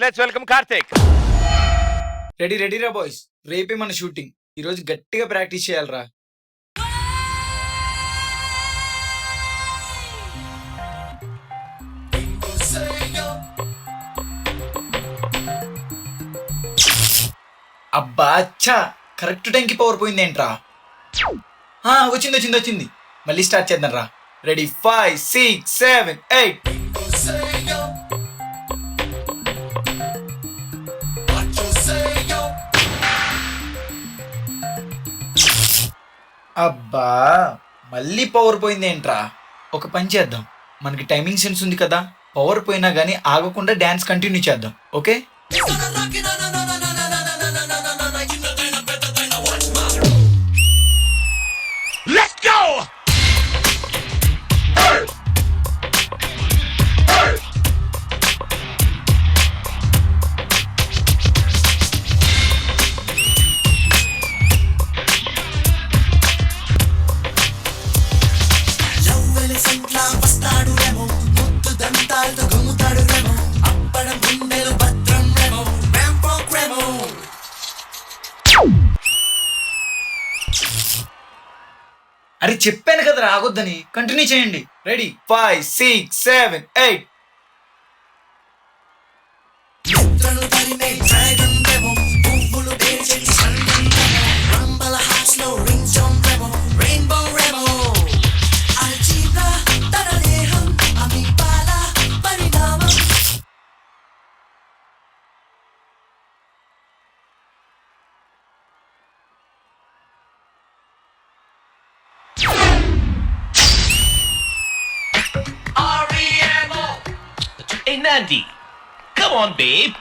Let's welcome Karthik. Ready ready రా boys, రేపే మన షూటింగ్. ఈ రోజు గట్టిగా ప్రాక్టీస్ చేయాలరా. అబ్బా అచ్చా, కరెక్ట్ టైంకి పవర్ పోయింది ఏంట్రా? వచ్చింది వచ్చింది వచ్చింది. మళ్ళీ స్టార్ట్ చేద్దాం రా. రెడీ 5 6 7 8. అబ్బా మళ్ళీ పవర్ పోయింది ఏంట్రా? ఒక పని చేద్దాం, మనకి టైమింగ్ సెన్స్ ఉంది కదా. పవర్ పోయినా గానీ ఆగకుండా డాన్స్ కంటిన్యూ చేద్దాం, ఓకే? Let's go. అరే చెప్పాను కదా ఆగొద్దని. కంటిన్యూ చేయండి. Ready 5 6 7 8. Hey Nandi, come on babe.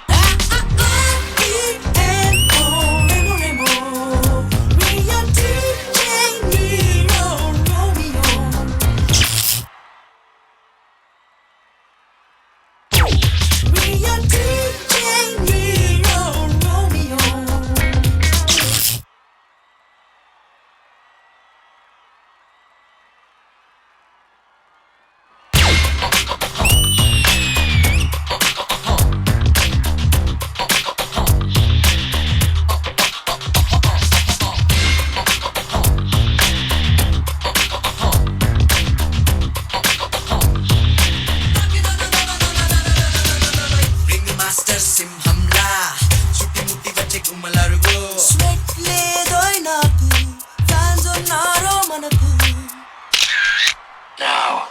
Now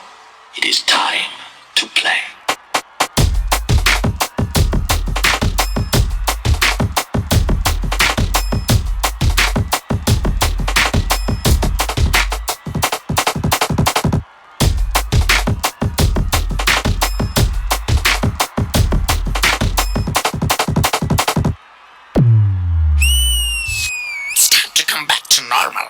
it is time to play. It's time to come back to normal.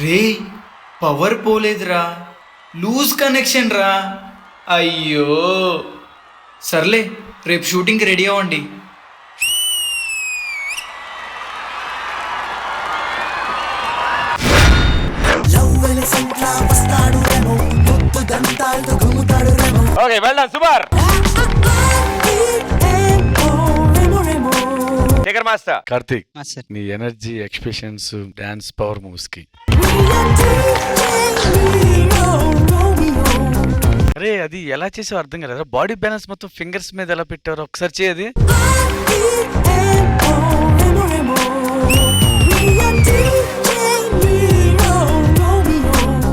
రే పవర్ పోలేదురా, లూజ్ కనెక్షన్ రా. అయ్యో సర్లే, రేపు షూటింగ్కి రెడీ అవ్వండి. Okay, well done, super. Taker master. Karthik, master నీ energy, expressions, dance power moves కి. అరే అది ఎలా చేసావు అర్థం కదా. బాడీ బ్యాలెన్స్ మొత్తం ఫింగర్స్ మీద ఎలా పెట్టారు ఒకసారి చేయది.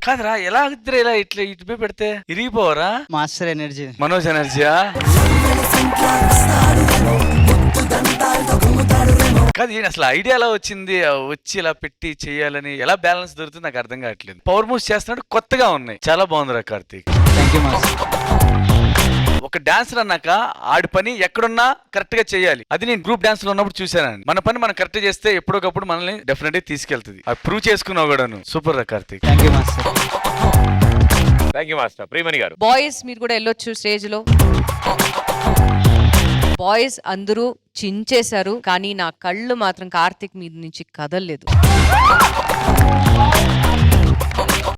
కాదురా, ఎలా ఇద్దరు ఇలా ఇట్లా ఇటు పెడితే ఇరిగిపోవరా? Master energy. మనోజ్ ఎనర్జీయా? కాదు ఏంటి అసలు ఐడియా ఎలా వచ్చింది? వచ్చి ఇలా పెట్టి చేయాలని ఎలా బ్యాలెన్స్ దొరుకుతుంది నాకు అర్థం కావట్లేదు. పవర్ మూవ్స్ చేస్తున్నాడు, కొత్తగా ఉన్నాయి, చాలా బాగుందిరా కార్తీక్. Thank you master. ఒక డాన్సర్ అన్నాక ఆడి పని ఎక్కడున్నా కరెక్ట్ గా చేయాలి. అది నేను గ్రూప్ డాన్స్ లో ఉన్నప్పుడు చూసానండి. మన పని మనం కరెక్ట్ చేస్తే ఎప్పటికప్పుడు మనల్ని డెఫినెట్ గా తీసుకెళ్తుంది. అది ప్రూవ్ చేసుకున్నావు కూడా నువ్వు. సూపర్ రా Karthik. Thank you master. Thank you master. Priyamani గారు. బాయ్స్ మీరు కూడా వెళ్ళొచ్చు స్టేజ్ లో. బాయ్స్ అందరూ చించేశారు, కానీ నా కళ్ళు మాత్రం కార్తిక్ మీద నుంచి కదలలేదు.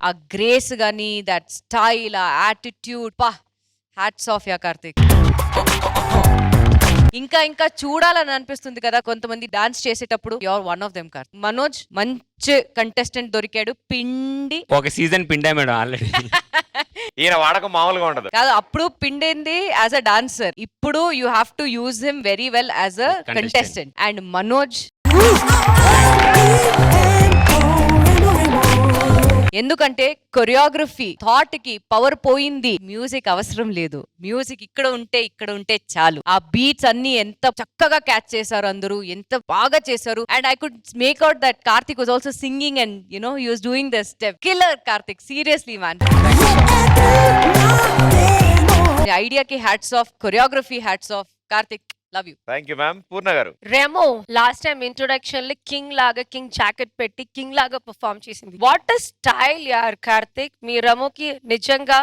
ఆ గ్రేస్ గానీ, దట్ స్టైల్, ఆ యాటిట్యూడ్, పా, హ్యాట్స్ ఆఫ్ యా కార్తిక్. ఇంకా ఇంకా చూడాలని అనిపిస్తుంది కదా కొంతమంది డాన్స్ చేసేటప్పుడు. You are one of them Karthik. Manoj మంచి కంటెస్టెంట్ దొరికాడు, పిండి. ఒక సీజన్ పిండా మేడం ఆల్రెడీ. ఈయన వాడకం మామూలుగా ఉండదు. కాదు, అప్పుడు పిండింది యాజ్ అ డాన్సర్, ఇప్పుడు you have to use him very well as a contestant. And Manoj ఎందుకంటే కొరియోగ్రఫీ థాట్ కి పవర్ పోయింది. మ్యూజిక్ అవసరం లేదు, మ్యూజిక్ ఇక్కడ ఉంటే చాలు. ఆ బీట్స్ అన్ని ఎంత చక్కగా క్యాచ్ చేశారు అందరూ, ఎంత బాగా చేశారు. And I could make out that Karthik was also singing and you know he was doing the step. Killer Karthik, seriously man. ఐడియాకి hats off, choreography hats off. Karthik, love you. Thank you ma'am. Purna garu. Remo last time introduction లో king లాగా, king jacket పెట్టి king లాగా perform చేసింది. What a style యార్ కార్తిక్. మీ రెమోకి నిజంగా.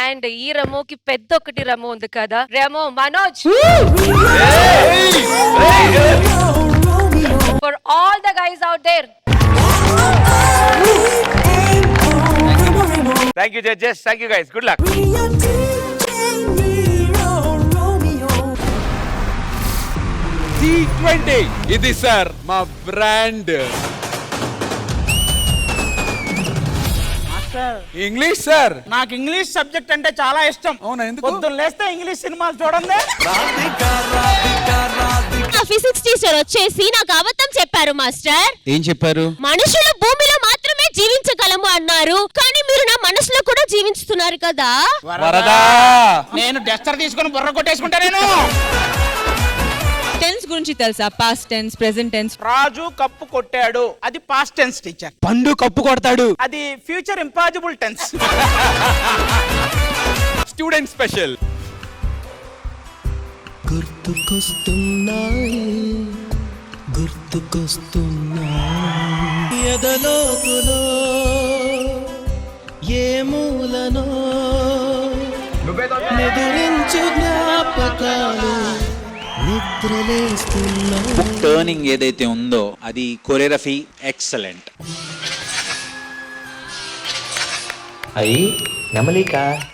And ఈ రెమోకి పెద్ద ఒకటి రెమో ఉంది కదా, Remo Manoj. For all the guys out there. Thank you judges. Thank you guys. Good luck. T20 ఇది సార్ మా బ్రాండ్. English sir. నాకు ఇంగ్లీష్ సబ్జెక్ట్ అంటే చాలా ఇష్టం. అవునా, ఎందుకు? పొద్దున్న లేస్తే ఇంగ్లీష్ సినిమాలు చూడండి. ఫిజిక్స్ టీచర్ వచ్చేసి నాకు అబద్ధం చెప్పారు మాస్టర్. ఏం చెప్పారు? మనుషులు భూమిలో మాత్రమే జీవించగలము అన్నారు, కానీ మీరు నా మనసులో కూడా జీవించుతున్నారు కదా. వరదా. నేను డస్టర్ తీసుకొని బుర్ర కొట్టేసుకుంటా. నేను టెన్స్ గురించి తెలుసా? Past tense, present tense. Raju cup కొట్టాడు, అది past tense teacher. Pandu cup కొడతాడు, అది future impossible tense. Student special. గుర్తుకొస్తున్నాయి ఎదలోతులో ఏ మూలనో నిదురించు జ్ఞాపకాలు నిద్రలేస్తున్నా. టర్నింగ్ ఏదైతే ఉందో అది choreography excellent.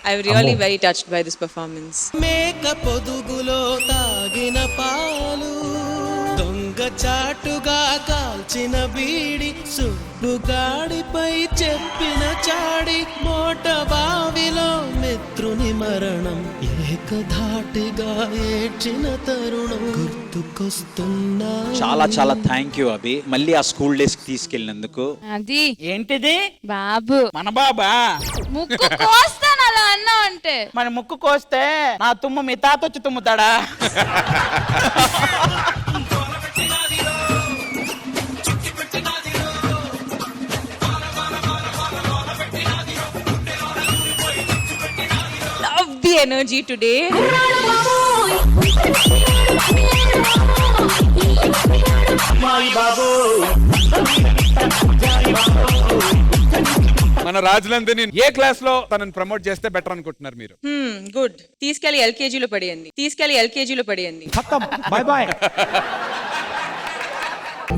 I'm really very touched by this performance. మేక పొదుగులో తాగిన పాలు, దొంగ చాటుగా కాల్చిన బీడి, సుబ్బుగాడిపై చెప్పిన చాడి, మోట బావిలో మిత్రుని మరణం, ఏకధాటిగా ఏడ్చిన తరుణం గుర్తుకొస్తున్నా. చాలా చాలా థ్యాంక్ యూ అభి, మళ్ళీ ఆ స్కూల్ డేస్ కి తీసుకెళ్ళినందుకు. అది ఏంటిది? బాబు మన బాబా. ముక్కు కోస్తాను అలా అన్నా అంటే. మన ముక్కు కోస్తే నా తుమ్ము మీ తాత వచ్చి తుమ్ముతాడా? Love the energy today. మన రాజులందరినీ ఏ క్లాస్ లో తనని ప్రమోట్ చేస్తే బెటర్ అనుకుంటున్నారు మీరు? గుడ్. తీసుకెళ్లి ఎల్కేజీలో పడేయండి. Bye bye.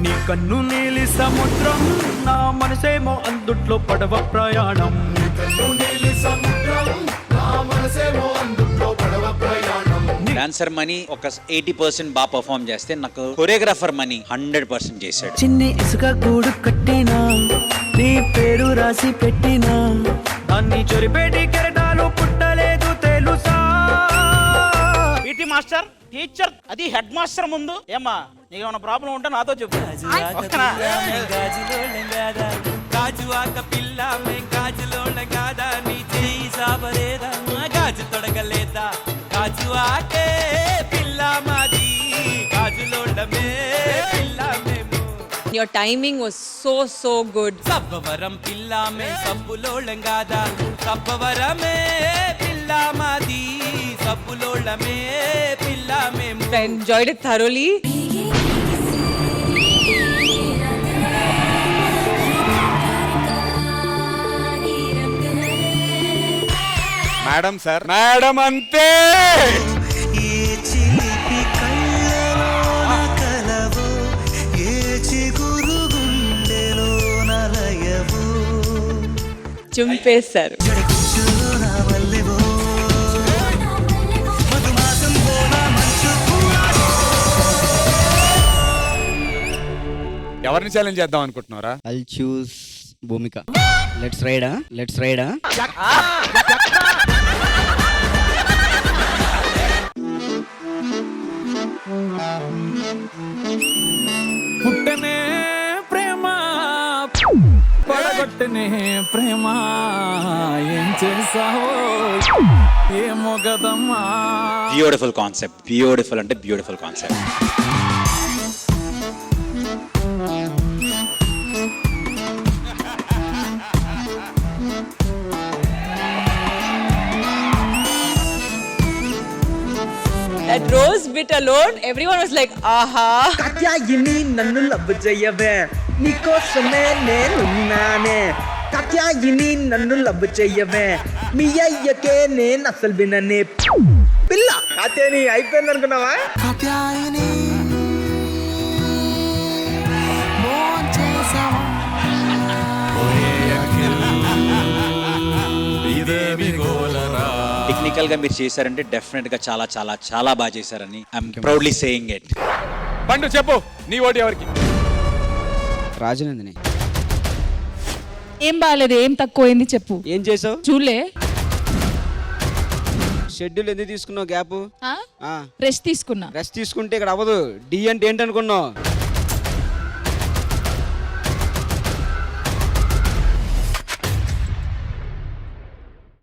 నీ కన్ను నీలి సముద్రం, నా మనసేమో అందుట్లో పడవ ప్రయాణం. డాన్సర్ మనీ ఒక 80% బాగా పర్ఫార్మ్ చేస్తే, నాకు కొరియోగ్రాఫర్ మనీ 100% చేశాడు. చిన్ని ఇసుక గూడు కట్టినా, నీ పేరు రాసి పెట్టినా, అన్ని చొరిపేటి కెరటాలు పుట్టలేదు తెలుసా. పీటీ మాస్టర్, టీచర్, అది హెడ్ మాస్టర్ ముందు. ఏమ్మా నీకు ఏమైనా ప్రాబ్లం ఉంటే నాతో చెప్పు. ఓకేనా? గాజు ఆక పిల్ల మే గాజులో గాదా, నీ చేయి సాబరేదా, గాజు తొడగలేదా, గాజు ఆకే పిల్ల మాది గాజులోడమే పిల్ల మేము your timing was so good. Sabbavaram పిల్ల మే సబ్బులోళం కాదా సబ్బవరమే పిల్ల మాది సబ్బులోళమే పిల్ల మేము I enjoyed it thoroughly. Madam sir madam అంతే ఏ చిలిపి కళ్ళలో కలవో ఏ చిగురు గుండెలో నలయవో చింపేశారు. జడకుచ్చులో వల్లెవో మధుమాసం పోలా మంచు ఎవరిని ఛాలెంజ్ చేద్దాం అనుకుంటున్నారా? I'll choose Bhumika. లెట్స్ రైడా పుట్టనే ప్రేమ పడగొట్టనే ప్రేమ ఏం చేసావో ఏమో కదమ్మా. బ్యూటిఫుల్ కాన్సెప్ట్, బ్యూటిఫుల్ అంటే beautiful concept. That rose bit alone, everyone was like, aha. కత్యాయిని నన్ను లవ్ చెయ్యవే నీకోసమే నేనున్నానే కత్యాయిని నన్ను లవ్ చెయ్యవే మీ అయ్యకే నేను అసలు విననే పిల్ల కాత్యాయని అయిపోయింది అనుకున్నావా కాత్యాయిని టెక్నికల్ గా మీరు చేశారంటే డెఫినెట్ గా చాలా చాలా చాలా బాగా చేశారని ఐఎమ్ ప్రౌడ్లీ సేయింగ్ ఇట్. పండు చెప్పు నీ ఓటు ఎవరికి? రాజనందిని ఏం బాగాలేదు, ఏం తక్కువైంది చెప్పు. ఏం చేసావు చూలే షెడ్యూల్ ఎందుకు తీసుకున్నావు గ్యాప్ రెస్ట్ తీసుకున్నా. రెస్ట్ తీసుకుంటే ఇక్కడ అవ్వదు డి అంటే ఏంటనుకున్నావు